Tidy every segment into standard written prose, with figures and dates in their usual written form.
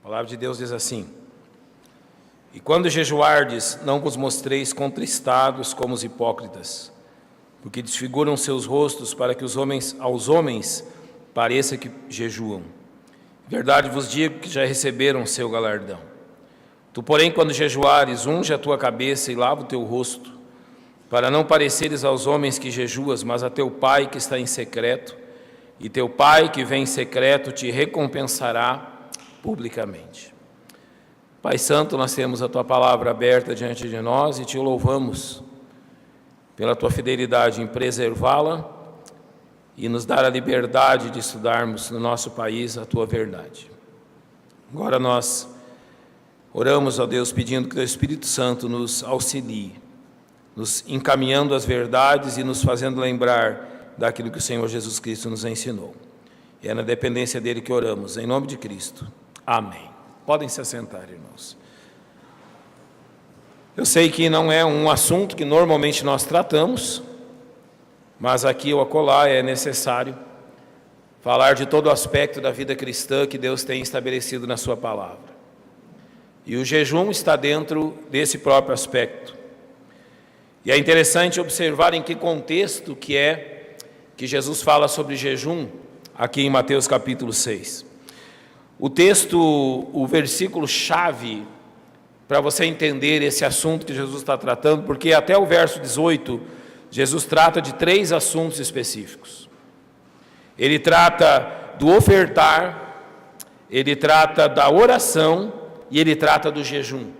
palavra de Deus diz assim: e quando jejuardes, não vos mostreis contristados como os hipócritas, porque desfiguram seus rostos para que aos homens pareça que jejuam. Verdade vos digo que já receberam o seu galardão. Tu, porém, quando jejuares, unge a tua cabeça e lava o teu rosto, para não pareceres aos homens que jejuas, mas a teu Pai que está em secreto, e teu Pai que vem em secreto te recompensará publicamente. Pai Santo, nós temos a Tua palavra aberta diante de nós e Te louvamos pela Tua fidelidade em preservá-la e nos dar a liberdade de estudarmos no nosso país a Tua verdade. Agora nós oramos, ó Deus, pedindo que o Espírito Santo nos auxilie, nos encaminhando as verdades e nos fazendo lembrar daquilo que o Senhor Jesus Cristo nos ensinou. E é na dependência dele que oramos, em nome de Cristo. Amém. Podem se assentar, irmãos. Eu sei que não é um assunto que normalmente nós tratamos, mas aqui ou acolá é necessário falar de todo o aspecto da vida cristã que Deus tem estabelecido na sua palavra. E o jejum está dentro desse próprio aspecto. E é interessante observar em que contexto que Jesus fala sobre jejum aqui em Mateus capítulo 6. O texto, o versículo-chave para você entender esse assunto que Jesus está tratando, porque até o verso 18, Jesus trata de 3 assuntos específicos. Ele trata do ofertar, ele trata da oração e ele trata do jejum.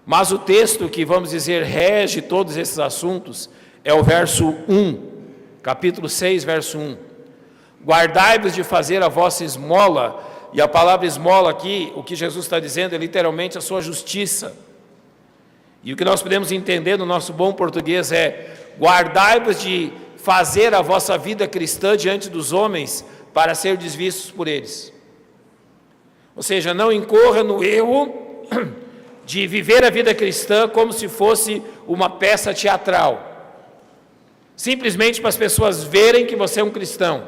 Mas o texto que, vamos dizer, rege todos esses assuntos é o verso 1, capítulo 6, verso 1. Guardai-vos de fazer a vossa esmola. E a palavra esmola aqui, o que Jesus está dizendo é literalmente a sua justiça. E o que nós podemos entender no nosso bom português é: guardai-vos de fazer a vossa vida cristã diante dos homens para ser vistos por eles. Ou seja, não incorra no erro de viver a vida cristã como se fosse uma peça teatral, simplesmente para as pessoas verem que você é um cristão.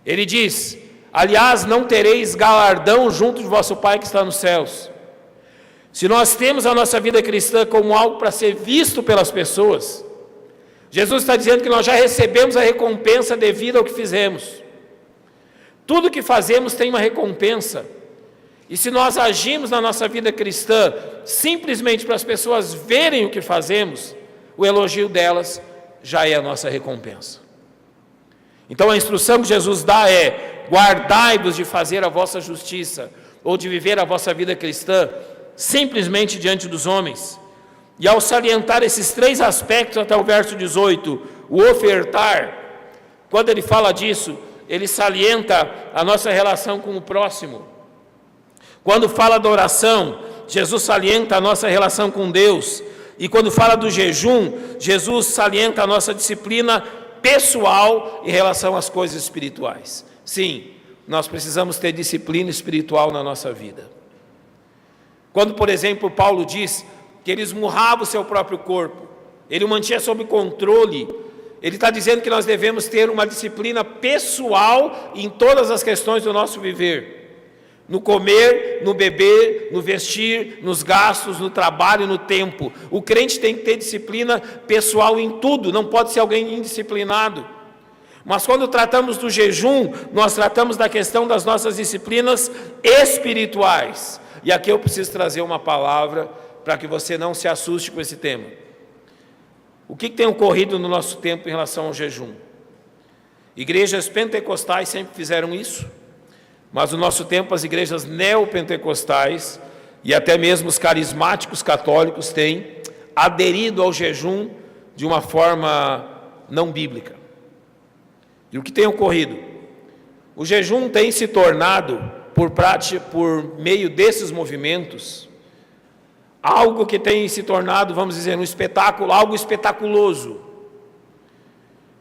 Ele diz: aliás, não tereis galardão junto de vosso Pai que está nos céus. Se nós temos a nossa vida cristã como algo para ser visto pelas pessoas, Jesus está dizendo que nós já recebemos a recompensa devida ao que fizemos. Tudo que fazemos tem uma recompensa. E se nós agimos na nossa vida cristã simplesmente para as pessoas verem o que fazemos, o elogio delas já é a nossa recompensa. Então a instrução que Jesus dá é: guardai-vos de fazer a vossa justiça, ou de viver a vossa vida cristã simplesmente diante dos homens. E ao salientar esses 3 aspectos até o verso 18, o ofertar, quando ele fala disso, ele salienta a nossa relação com o próximo. Quando fala da oração, Jesus salienta a nossa relação com Deus. E quando fala do jejum, Jesus salienta a nossa disciplina pessoal em relação às coisas espirituais. Sim, nós precisamos ter disciplina espiritual na nossa vida. Quando, por exemplo, Paulo diz que ele esmurrava o seu próprio corpo, ele o mantinha sob controle, ele está dizendo que nós devemos ter uma disciplina pessoal em todas as questões do nosso viver. No comer, no beber, no vestir, nos gastos, no trabalho, no tempo. O crente tem que ter disciplina pessoal em tudo, não pode ser alguém indisciplinado. Mas quando tratamos do jejum, nós tratamos da questão das nossas disciplinas espirituais. E aqui eu preciso trazer uma palavra para que você não se assuste com esse tema. O que tem ocorrido no nosso tempo em relação ao jejum? Igrejas pentecostais sempre fizeram isso, mas no nosso tempo as igrejas neopentecostais e até mesmo os carismáticos católicos têm aderido ao jejum de uma forma não bíblica. E o que tem ocorrido? O jejum tem se tornado, por meio desses movimentos, algo que tem se tornado, vamos dizer, um espetáculo, algo espetaculoso.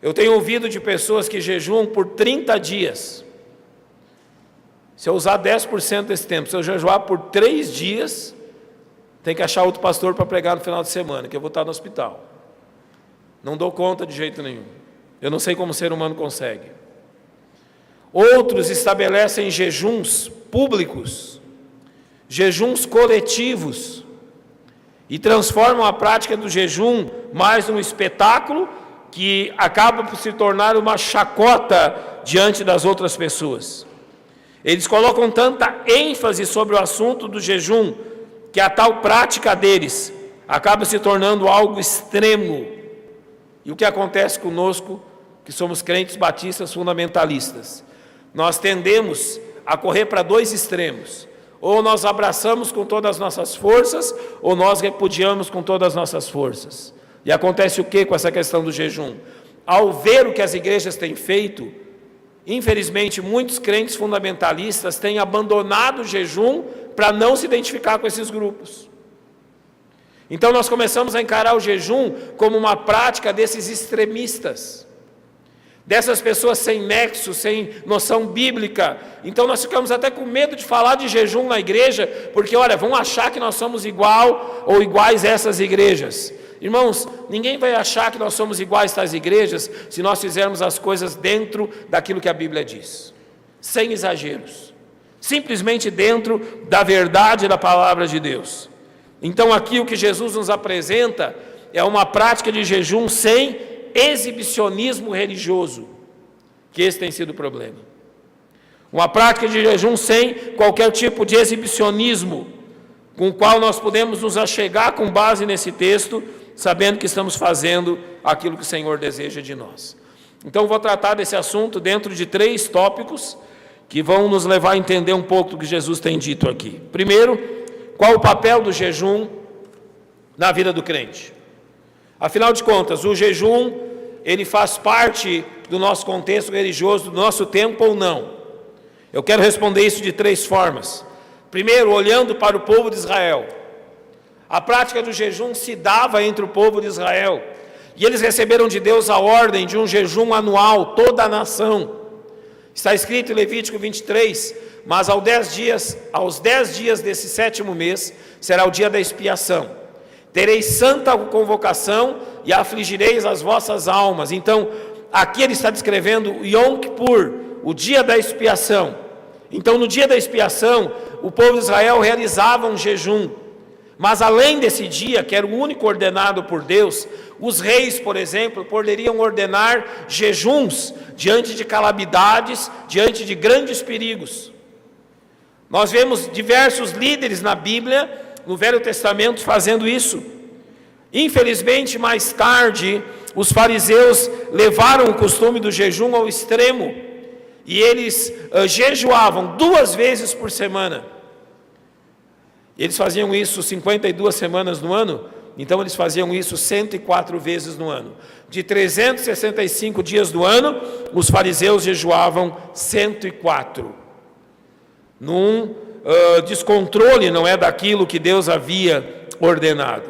Eu tenho ouvido de pessoas que jejuam por 30 dias. Se eu usar 10% desse tempo, se eu jejuar por 3 dias, tem que achar outro pastor para pregar no final de semana, que eu vou estar no hospital. Não dou conta de jeito nenhum. Eu não sei como o ser humano consegue. Outros estabelecem jejuns públicos, jejuns coletivos, e transformam a prática do jejum mais num espetáculo que acaba por se tornar uma chacota diante das outras pessoas. Eles colocam tanta ênfase sobre o assunto do jejum que a tal prática deles acaba se tornando algo extremo. E o que acontece conosco, que somos crentes batistas fundamentalistas? Nós tendemos a correr para dois extremos. Ou nós abraçamos com todas as nossas forças, ou nós repudiamos com todas as nossas forças. E acontece o que com essa questão do jejum? Ao ver o que as igrejas têm feito, infelizmente muitos crentes fundamentalistas têm abandonado o jejum para não se identificar com esses grupos. Então nós começamos a encarar o jejum como uma prática desses extremistas, dessas pessoas sem nexo, sem noção bíblica. Então nós ficamos até com medo de falar de jejum na igreja, porque olha, vão achar que nós somos igual ou iguais a essas igrejas. Irmãos, ninguém vai achar que nós somos iguais a essas igrejas se nós fizermos as coisas dentro daquilo que a Bíblia diz, sem exageros, simplesmente dentro da verdade da palavra de Deus. Então aqui o que Jesus nos apresenta é uma prática de jejum sem exibicionismo religioso, que esse tem sido o problema. Uma prática de jejum sem qualquer tipo de exibicionismo, com o qual nós podemos nos achegar com base nesse texto, sabendo que estamos fazendo aquilo que o Senhor deseja de nós. Então vou tratar desse assunto dentro de 3 tópicos que vão nos levar a entender um pouco do que Jesus tem dito aqui. Primeiro, qual o papel do jejum na vida do crente? Afinal de contas, o jejum, ele faz parte do nosso contexto religioso, do nosso tempo ou não? Eu quero responder isso de 3 formas. Primeiro, olhando para o povo de Israel. A prática do jejum se dava entre o povo de Israel, e eles receberam de Deus a ordem de um jejum anual, toda a nação. Está escrito em Levítico 23, mas aos 10 dias desse 7º mês, será o dia da expiação. Tereis santa convocação e afligireis as vossas almas. Então, aqui ele está descrevendo o Yom Kippur, o dia da expiação. Então, no dia da expiação, o povo de Israel realizava um jejum. Mas além desse dia, que era o único ordenado por Deus, os reis, por exemplo, poderiam ordenar jejuns diante de calamidades, diante de grandes perigos. Nós vemos diversos líderes na Bíblia, no Velho Testamento, fazendo isso. Infelizmente, mais tarde, os fariseus levaram o costume do jejum ao extremo, e eles jejuavam 2 vezes por semana. Eles faziam isso 52 semanas no ano, então eles faziam isso 104 vezes no ano. De 365 dias do ano, os fariseus jejuavam 104. Num descontrole, não é, daquilo que Deus havia ordenado.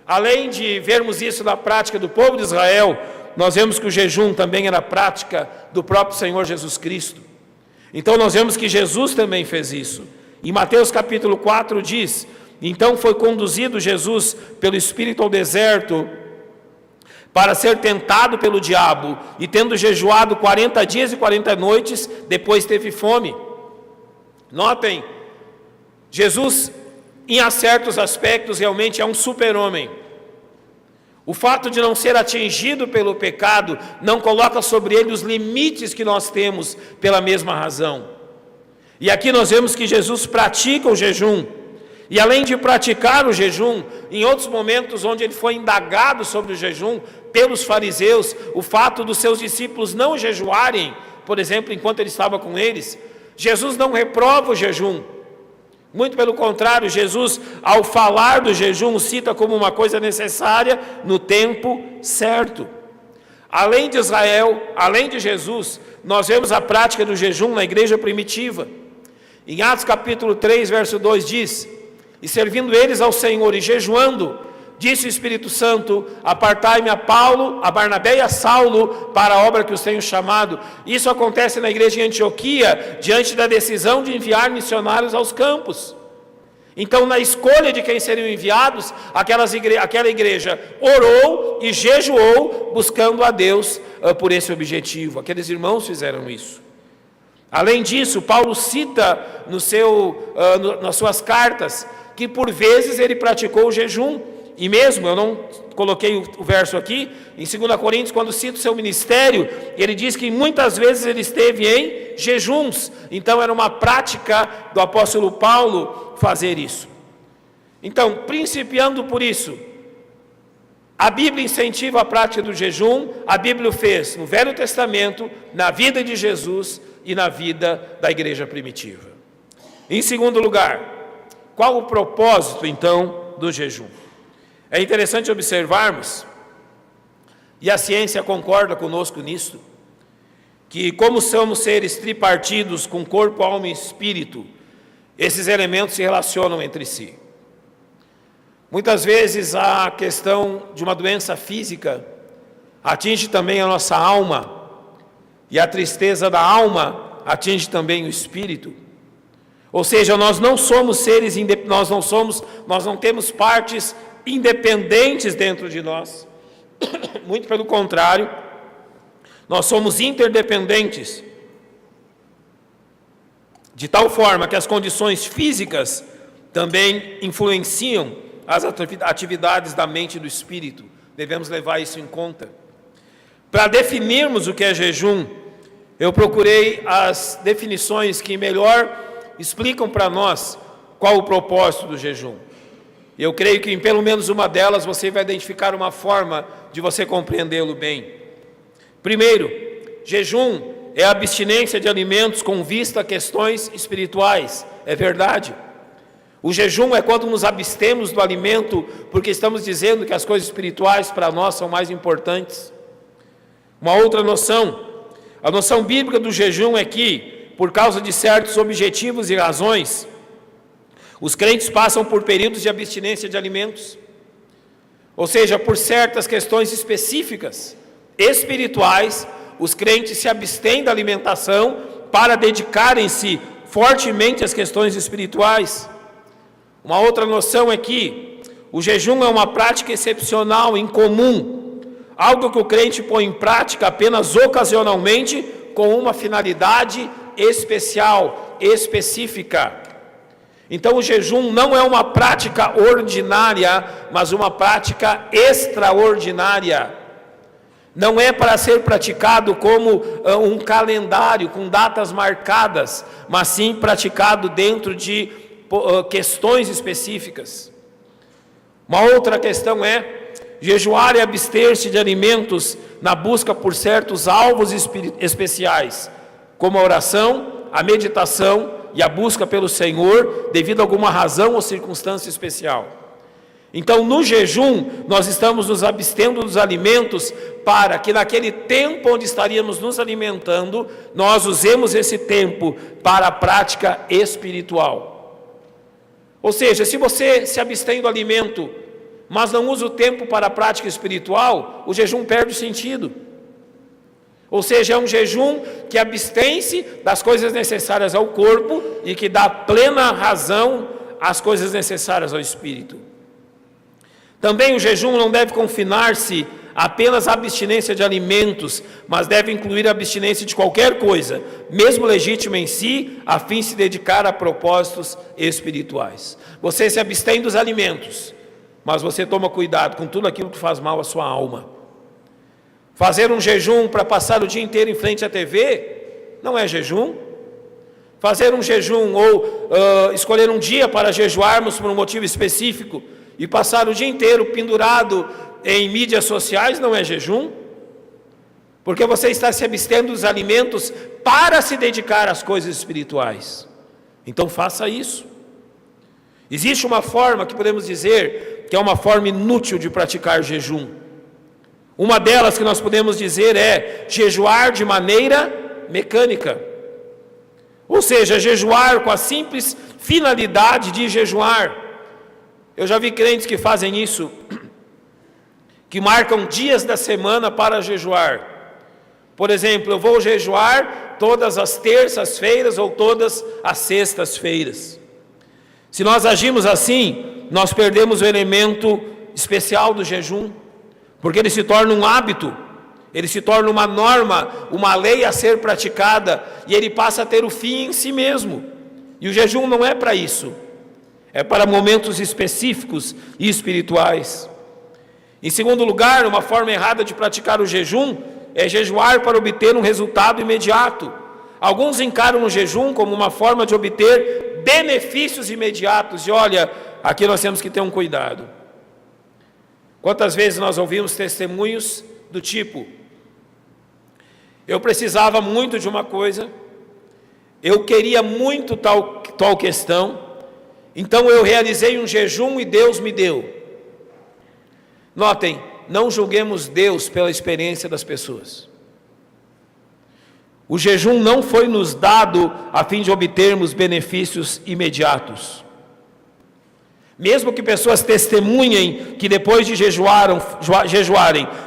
Além de vermos isso na prática do povo de Israel, nós vemos que o jejum também era prática do próprio Senhor Jesus Cristo. Então nós vemos que Jesus também fez isso. Em Mateus capítulo 4 diz: então foi conduzido Jesus pelo Espírito ao deserto para ser tentado pelo diabo, e tendo jejuado 40 dias e 40 noites, depois teve fome. Notem, Jesus, em certos aspectos, realmente é um super-homem. O fato de não ser atingido pelo pecado não coloca sobre ele os limites que nós temos pela mesma razão. E aqui nós vemos que Jesus pratica o jejum, e além de praticar o jejum, em outros momentos onde ele foi indagado sobre o jejum pelos fariseus, o fato dos seus discípulos não jejuarem, por exemplo, enquanto ele estava com eles, Jesus não reprova o jejum. Muito pelo contrário, Jesus, ao falar do jejum, cita como uma coisa necessária no tempo certo. Além de Israel, além de Jesus, nós vemos a prática do jejum na igreja primitiva. Em Atos capítulo 3, verso 2 diz: e servindo eles ao Senhor e jejuando, disse o Espírito Santo: apartai-me a Paulo, a Barnabé e a Saulo para a obra que os tenho chamado. Isso acontece na igreja em Antioquia, diante da decisão de enviar missionários aos campos. Então, na escolha de quem seriam enviados, aquela igreja orou e jejuou, buscando a Deus por esse objetivo. Aqueles irmãos fizeram isso. Além disso, Paulo cita nas suas cartas que por vezes ele praticou o jejum. E mesmo, eu não coloquei o verso aqui, em 2 Coríntios, quando cita o seu ministério, ele diz que muitas vezes ele esteve em jejuns. Então era uma prática do apóstolo Paulo fazer isso. Então, principiando por isso, a Bíblia incentiva a prática do jejum. A Bíblia o fez no Velho Testamento, na vida de Jesus e na vida da igreja primitiva. Em segundo lugar, qual o propósito então do jejum? É interessante observarmos, e a ciência concorda conosco nisso, que como somos seres tripartidos com corpo, alma e espírito, esses elementos se relacionam entre si. Muitas vezes a questão de uma doença física atinge também a nossa alma, e a tristeza da alma atinge também o espírito. Ou seja, nós não somos seres nós não temos partes independentes dentro de nós. Muito pelo contrário, nós somos interdependentes, de tal forma que as condições físicas também influenciam as atividades da mente e do espírito. Devemos levar isso em conta. Para definirmos o que é jejum, eu procurei as definições que melhor explicam para nós qual o propósito do jejum. Eu creio que em pelo menos uma delas você vai identificar uma forma de você compreendê-lo bem. Primeiro, jejum é a abstinência de alimentos com vista a questões espirituais. É verdade. O jejum é quando nos abstemos do alimento porque estamos dizendo que as coisas espirituais para nós são mais importantes. Uma outra noção, a noção bíblica do jejum é que, por causa de certos objetivos e razões, os crentes passam por períodos de abstinência de alimentos. Ou seja, por certas questões específicas, espirituais, os crentes se abstêm da alimentação para dedicarem-se fortemente às questões espirituais. Uma outra noção é que o jejum é uma prática excepcional, incomum, algo que o crente põe em prática apenas ocasionalmente com uma finalidade especial, específica. Então o jejum não é uma prática ordinária, mas uma prática extraordinária. Não é para ser praticado como um calendário com datas marcadas, mas sim praticado dentro de questões específicas. Uma outra questão é jejuar e abster-se de alimentos na busca por certos alvos especiais, como a oração, a meditação e a busca pelo Senhor, devido a alguma razão ou circunstância especial. Então, no jejum, nós estamos nos abstendo dos alimentos para que naquele tempo onde estaríamos nos alimentando, nós usemos esse tempo para a prática espiritual. Ou seja, se você se abstém do alimento, mas não usa o tempo para a prática espiritual, o jejum perde o sentido. Ou seja, é um jejum que abstém-se das coisas necessárias ao corpo e que dá plena razão às coisas necessárias ao espírito. Também o jejum não deve confinar-se apenas à abstinência de alimentos, mas deve incluir a abstinência de qualquer coisa, mesmo legítima em si, a fim de se dedicar a propósitos espirituais. Você se abstém dos alimentos, mas você toma cuidado com tudo aquilo que faz mal à sua alma. Fazer um jejum para passar o dia inteiro em frente à TV não é jejum. Fazer um jejum ou escolher um dia para jejuarmos por um motivo específico e passar o dia inteiro pendurado em mídias sociais não é jejum. Porque você está se abstendo dos alimentos para se dedicar às coisas espirituais. Então faça isso. Existe uma forma que podemos dizer que é uma forma inútil de praticar jejum. Uma delas que nós podemos dizer é jejuar de maneira mecânica. Ou seja, jejuar com a simples finalidade de jejuar. Eu já vi crentes que fazem isso, que marcam dias da semana para jejuar. Por exemplo, eu vou jejuar todas as terças-feiras ou todas as sextas-feiras. Se nós agimos assim, nós perdemos o elemento especial do jejum, porque ele se torna um hábito, Ele se torna uma norma, uma lei a ser praticada, e ele passa a ter o fim em si mesmo. E o jejum não é para isso, é para momentos específicos e espirituais. Em segundo lugar, uma forma errada de praticar o jejum é jejuar para obter um resultado imediato. Alguns encaram o jejum como uma forma de obter benefícios imediatos, e olha, aqui nós temos que ter um cuidado. Quantas vezes nós ouvimos testemunhos do tipo: eu precisava muito de uma coisa, eu queria muito tal questão, então eu realizei um jejum e Deus me deu. Notem, não julguemos Deus pela experiência das pessoas. O jejum não foi nos dado a fim de obtermos benefícios imediatos. Mesmo que pessoas testemunhem que depois de jejuarem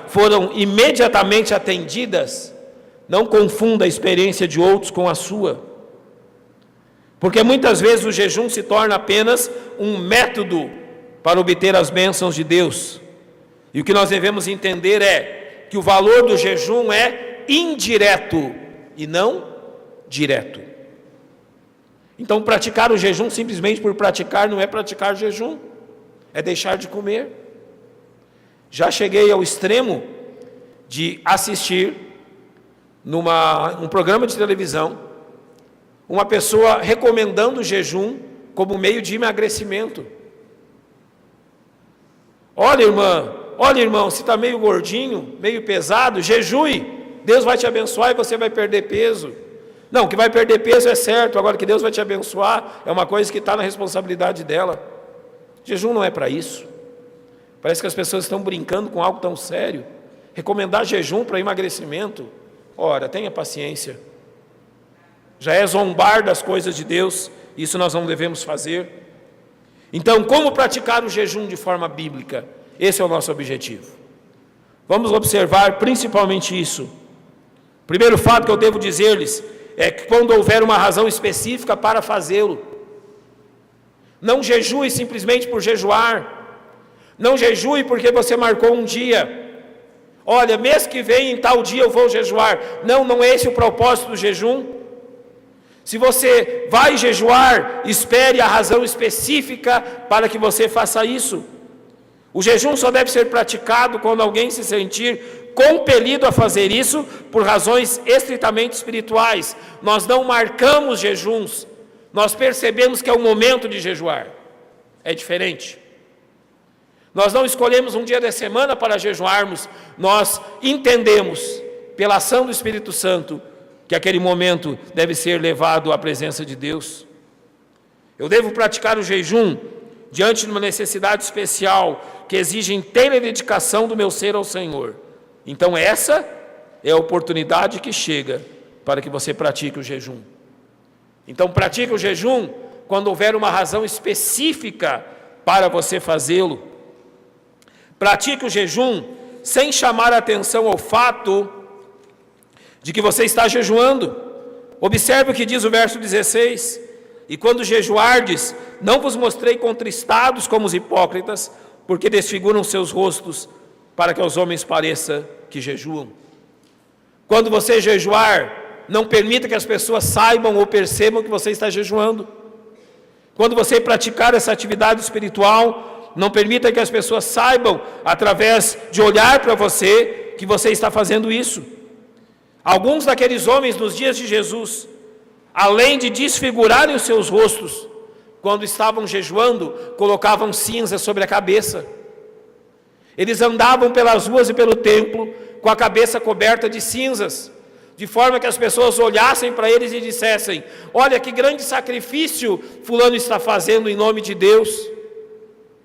foram imediatamente atendidas, não confunda a experiência de outros com a sua. Porque muitas vezes o jejum se torna apenas um método para obter as bênçãos de Deus. E o que nós devemos entender é que o valor do jejum é indireto e não direto. Então, praticar o jejum simplesmente por praticar não é praticar jejum, é deixar de comer. Já cheguei ao extremo de assistir um programa de televisão, uma pessoa recomendando o jejum como meio de emagrecimento. Olha, irmão, se está meio gordinho, meio pesado, jejue, Deus vai te abençoar e você vai perder peso. Não, que vai perder peso é certo, agora que Deus vai te abençoar é uma coisa que está na responsabilidade dela. Jejum não é para isso. Parece que as pessoas estão brincando com algo tão sério. Recomendar jejum para emagrecimento, ora, tenha paciência. Já é zombar das coisas de Deus, isso nós não devemos fazer. Então, como praticar o jejum de forma bíblica? Esse é o nosso objetivo. Vamos observar principalmente isso. O primeiro fato que eu devo dizer-lhes é que quando houver uma razão específica para fazê-lo, não jejue simplesmente por jejuar, não jejue porque você marcou um dia. Olha, mês que vem em tal dia eu vou jejuar. Não é esse o propósito do jejum. Se você vai jejuar, espere a razão específica para que você faça isso. O jejum só deve ser praticado quando alguém se sentir compelido a fazer isso por razões estritamente espirituais. Nós não marcamos jejuns, nós percebemos que é o momento de jejuar. É diferente. Nós não escolhemos um dia da semana para jejuarmos, nós entendemos, pela ação do Espírito Santo, que aquele momento deve ser levado à presença de Deus. Eu devo praticar o jejum diante de uma necessidade especial que exige inteira dedicação do meu ser ao Senhor. Então essa é a oportunidade que chega para que você pratique o jejum. Então pratique o jejum quando houver uma razão específica para você fazê-lo. Pratique o jejum sem chamar a atenção ao fato de que você está jejuando. Observe o que diz o verso 16: e quando jejuardes, não vos mostrei contristados como os hipócritas, porque desfiguram seus rostos, para que aos homens pareça que jejuam. Quando você jejuar, não permita que as pessoas saibam ou percebam que você está jejuando. Quando você praticar essa atividade espiritual, não permita que as pessoas saibam, através de olhar para você, que você está fazendo isso. Alguns daqueles homens nos dias de Jesus, além de desfigurarem os seus rostos, quando estavam jejuando, colocavam cinza sobre a cabeça. Eles andavam pelas ruas e pelo templo com a cabeça coberta de cinzas, de forma que as pessoas olhassem para eles e dissessem: olha que grande sacrifício fulano está fazendo em nome de Deus.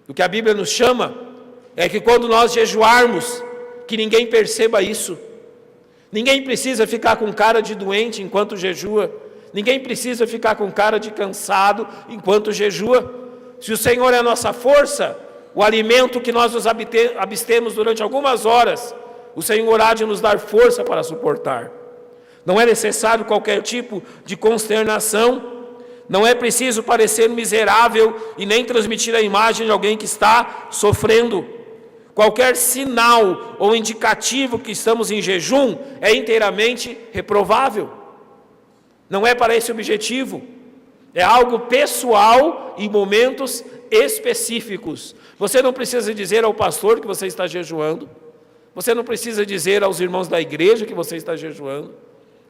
O que a Bíblia nos chama é que quando nós jejuarmos, que ninguém perceba isso. Ninguém precisa ficar com cara de doente enquanto jejua. Ninguém precisa ficar com cara de cansado enquanto jejua. Se o Senhor é a nossa força, o alimento que nós nos abstemos durante algumas horas, o Senhor há de nos dar força para suportar. Não é necessário qualquer tipo de consternação, não é preciso parecer miserável e nem transmitir a imagem de alguém que está sofrendo. qualquer sinal ou indicativo que estamos em jejum é inteiramente reprovável. Não é para esse objetivo. É algo pessoal em momentos específicos. Você não precisa dizer ao pastor que você está jejuando. Você não precisa dizer aos irmãos da igreja que você está jejuando.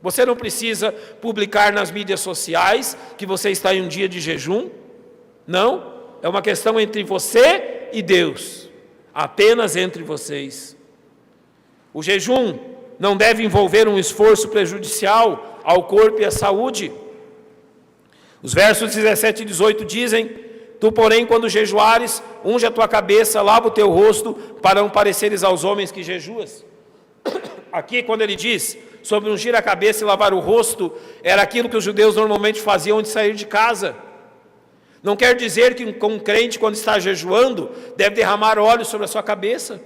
Você não precisa publicar nas mídias sociais que você está em um dia de jejum. Não, é uma questão entre você e Deus. Apenas entre vocês. O jejum não deve envolver um esforço prejudicial ao corpo e à saúde. Os versos 17 e 18 dizem: tu, porém, quando jejuares, unge a tua cabeça, lava o teu rosto, para não pareceres aos homens que jejuas. Aqui, quando ele diz sobre ungir a cabeça e lavar o rosto, era aquilo que os judeus normalmente faziam antes de sair de casa. Não quer dizer que um crente, quando está jejuando, deve derramar óleo sobre a sua cabeça.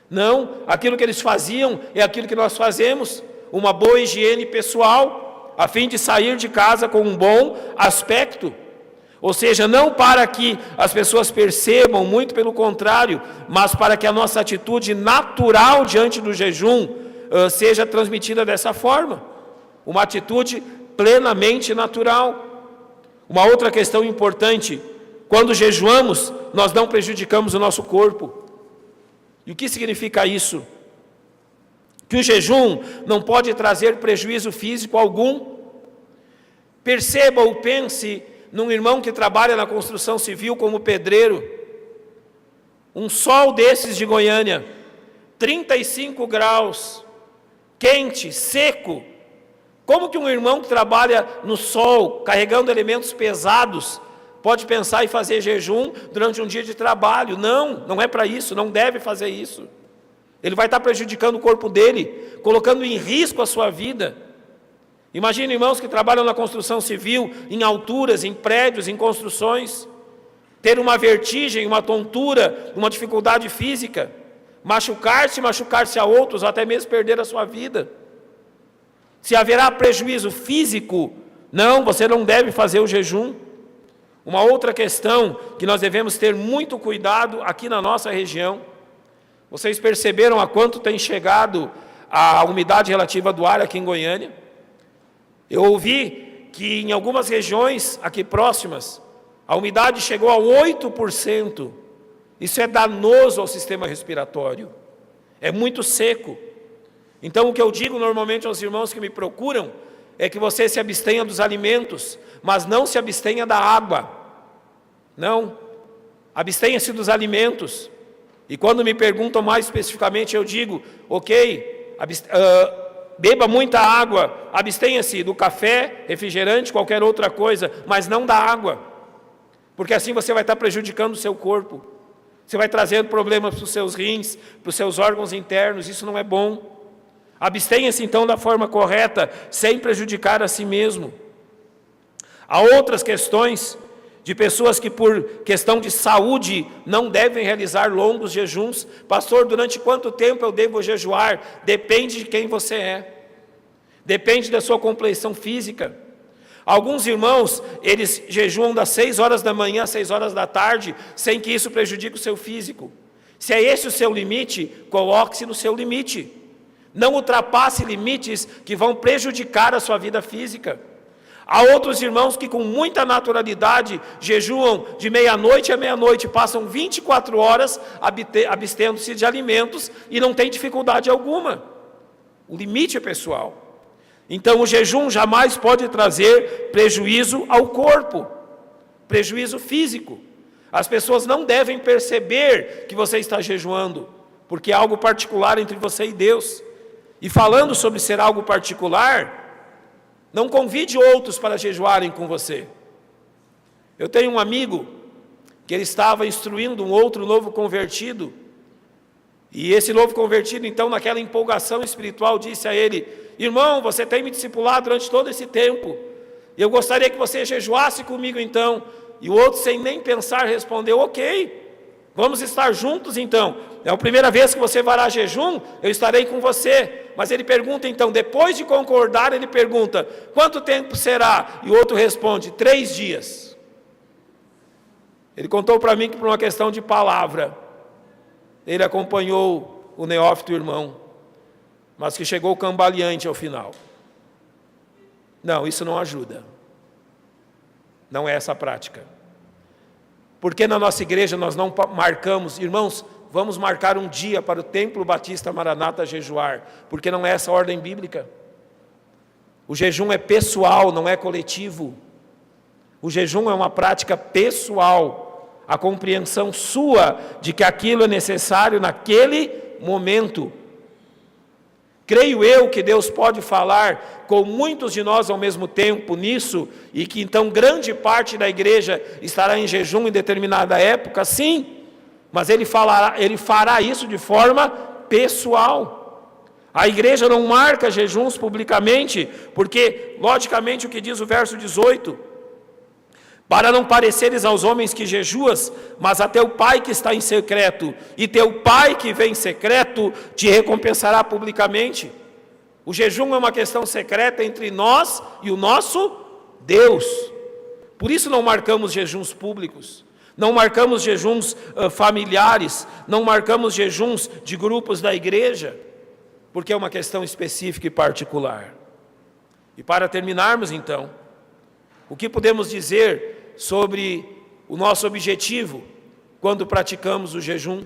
Não, aquilo que eles faziam é aquilo que nós fazemos, uma boa higiene pessoal, a fim de sair de casa com um bom aspecto. Ou seja, não para que as pessoas percebam, muito pelo contrário, mas para que a nossa atitude natural diante do jejum seja transmitida dessa forma. Uma atitude plenamente natural. Uma outra questão importante: quando jejuamos, nós não prejudicamos o nosso corpo. E o que significa isso? Que o jejum não pode trazer prejuízo físico algum. Perceba ou pense num irmão que trabalha na construção civil como pedreiro. Um sol desses de Goiânia, 35 graus, quente, seco. Como que um irmão que trabalha no sol, carregando elementos pesados, pode pensar em fazer jejum durante um dia de trabalho? Não, não é para isso, não deve fazer isso. Ele vai estar prejudicando o corpo dele, colocando em risco a sua vida. Imagine irmãos que trabalham na construção civil, em alturas, em prédios, em construções, ter uma vertigem, uma tontura, uma dificuldade física, machucar-se a outros, ou até mesmo perder a sua vida. Se haverá prejuízo físico, não, você não deve fazer o jejum. Uma outra questão que nós devemos ter muito cuidado aqui na nossa região. Vocês perceberam a quanto tem chegado a umidade relativa do ar aqui em Goiânia? Eu ouvi que em algumas regiões aqui próximas, a umidade chegou a 8%. Isso é danoso ao sistema respiratório. É muito seco. Então, o que eu digo normalmente aos irmãos que me procuram é que você se abstenha dos alimentos, mas não se abstenha da água. Não, abstenha-se dos alimentos. E quando me perguntam mais especificamente, eu digo, ok, beba muita água, abstenha-se do café, refrigerante, qualquer outra coisa, mas não da água, porque assim você vai estar prejudicando o seu corpo, você vai trazendo problemas para os seus rins, para os seus órgãos internos, isso não é bom. Abstenha-se então da forma correta, sem prejudicar a si mesmo. Há outras questões de pessoas que por questão de saúde não devem realizar longos jejuns. Pastor, durante quanto tempo eu devo jejuar? Depende de quem você é. Depende da sua complexão física. Alguns irmãos, eles jejuam das 6 horas da manhã às 6 horas da tarde, sem que isso prejudique o seu físico. Se é esse o seu limite, coloque-se no seu limite. Não ultrapasse limites que vão prejudicar a sua vida física. Há outros irmãos que com muita naturalidade jejuam de meia-noite a meia-noite, passam 24 horas abstendo-se de alimentos e não tem dificuldade alguma. O limite é pessoal. Então o jejum jamais pode trazer prejuízo ao corpo, prejuízo físico. As pessoas não devem perceber que você está jejuando, porque é algo particular entre você e Deus. E falando sobre ser algo particular, não convide outros para jejuarem com você. Eu tenho um amigo que ele estava instruindo um outro novo convertido, e esse novo convertido, então, naquela empolgação espiritual, disse a ele: irmão, você tem me discipulado durante todo esse tempo, eu gostaria que você jejuasse comigo então. E o outro, sem nem pensar, respondeu: ok, vamos estar juntos então. É a primeira vez que você fará jejum, eu estarei com você. Mas ele pergunta então, depois de concordar, ele pergunta: quanto tempo será? E o outro responde: 3 dias. Ele contou para mim que por uma questão de palavra, ele acompanhou o neófito irmão, mas que chegou cambaleante ao final. Não, isso não ajuda. Não é essa a prática. Porque na nossa igreja nós não marcamos, irmãos, vamos marcar um dia para o Templo Batista Maranata jejuar, porque não é essa a ordem bíblica. O jejum é pessoal, não é coletivo. O jejum é uma prática pessoal, a compreensão sua de que aquilo é necessário naquele momento. Creio eu que Deus pode falar com muitos de nós ao mesmo tempo nisso, e que então grande parte da igreja estará em jejum em determinada época, sim, mas Ele fará isso de forma pessoal. A igreja não marca jejuns publicamente, porque, logicamente, o que diz o verso 18, para não pareceres aos homens que jejuas, mas a teu Pai que está em secreto, e teu Pai que vem em secreto te recompensará publicamente. O jejum é uma questão secreta entre nós e o nosso Deus. Por isso não marcamos jejuns públicos, não marcamos jejuns familiares, não marcamos jejuns de grupos da igreja, porque é uma questão específica e particular. E para terminarmos então, o que podemos dizer sobre o nosso objetivo quando praticamos o jejum?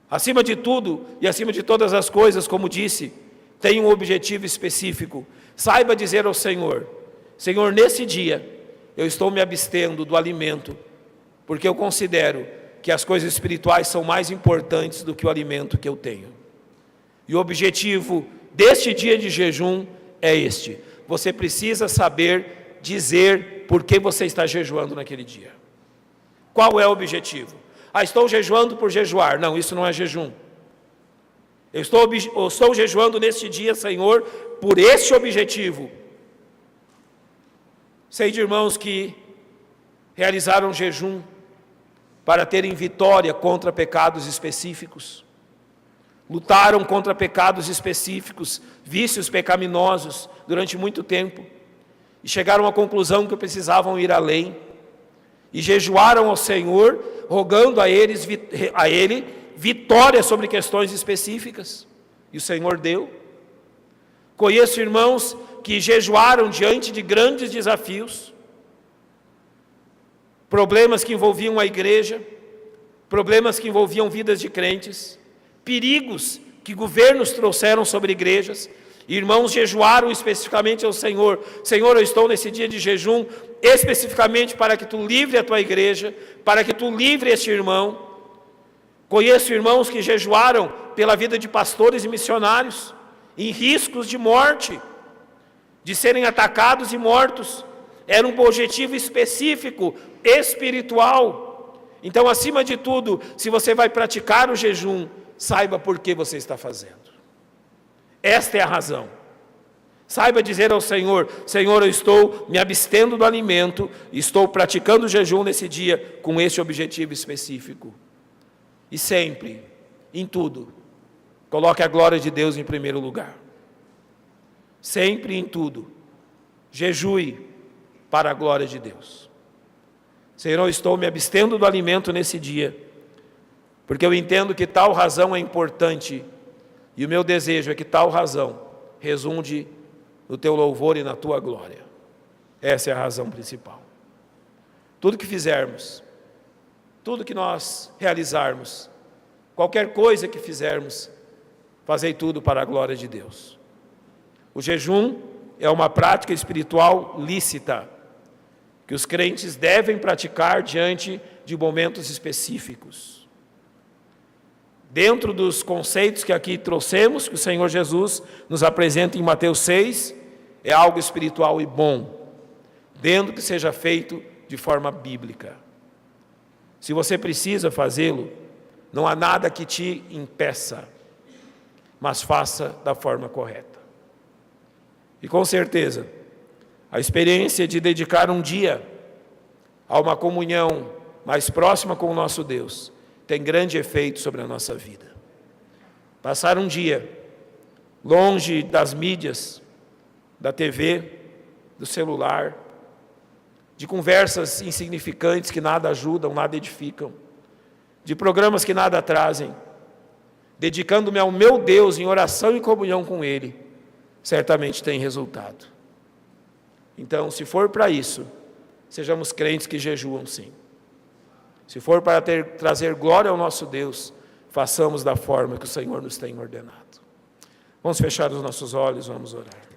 Acima de tudo e acima de todas as coisas, como disse, tem um objetivo específico. Saiba dizer ao Senhor: Senhor, nesse dia eu estou me abstendo do alimento, porque eu considero que as coisas espirituais são mais importantes do que o alimento que eu tenho. E o objetivo deste dia de jejum é este: você precisa saber dizer por que você está jejuando naquele dia. Qual é o objetivo? Estou jejuando por jejuar. Não, isso não é jejum. Eu estou jejuando neste dia, Senhor, por esse objetivo. Sei de irmãos que realizaram jejum para terem vitória contra pecados específicos. Lutaram contra pecados específicos, vícios pecaminosos durante muito tempo. E chegaram à conclusão que precisavam ir além. E jejuaram ao Senhor, rogando a Ele vitória sobre questões específicas. E o Senhor deu. Conheço irmãos que jejuaram diante de grandes desafios. Problemas que envolviam a igreja, problemas que envolviam vidas de crentes, perigos que governos trouxeram sobre igrejas. Irmãos jejuaram especificamente ao Senhor: Senhor, eu estou nesse dia de jejum especificamente para que Tu livre a Tua igreja, para que Tu livre este irmão. Conheço irmãos que jejuaram pela vida de pastores e missionários, em riscos de morte, de serem atacados e mortos. Era um objetivo específico, espiritual. Então, acima de tudo, se você vai praticar o jejum, saiba por que você está fazendo. Esta é a razão. Saiba dizer ao Senhor: Senhor, eu estou me abstendo do alimento, estou praticando o jejum nesse dia com esse objetivo específico. E sempre, em tudo, coloque a glória de Deus em primeiro lugar. Sempre e em tudo, jejue para a glória de Deus. Senhor, eu estou me abstendo do alimento nesse dia, porque eu entendo que tal razão é importante, e o meu desejo é que tal razão resulte no Teu louvor e na Tua glória. Essa é a razão principal. Tudo que fizermos, tudo que nós realizarmos, qualquer coisa que fizermos, fazei tudo para a glória de Deus. O jejum é uma prática espiritual lícita, que os crentes devem praticar diante de momentos específicos. Dentro dos conceitos que aqui trouxemos, que o Senhor Jesus nos apresenta em Mateus 6, é algo espiritual e bom, dentro que seja feito de forma bíblica. Se você precisa fazê-lo, não há nada que te impeça, mas faça da forma correta. E com certeza, a experiência de dedicar um dia a uma comunhão mais próxima com o nosso Deus tem grande efeito sobre a nossa vida. Passar um dia longe das mídias, da TV, do celular, de conversas insignificantes que nada ajudam, nada edificam, de programas que nada trazem, dedicando-me ao meu Deus em oração e comunhão com Ele, certamente tem resultado. Então, se for para isso, sejamos crentes que jejuam sim. Se for para trazer glória ao nosso Deus, façamos da forma que o Senhor nos tem ordenado. Vamos fechar os nossos olhos, vamos orar.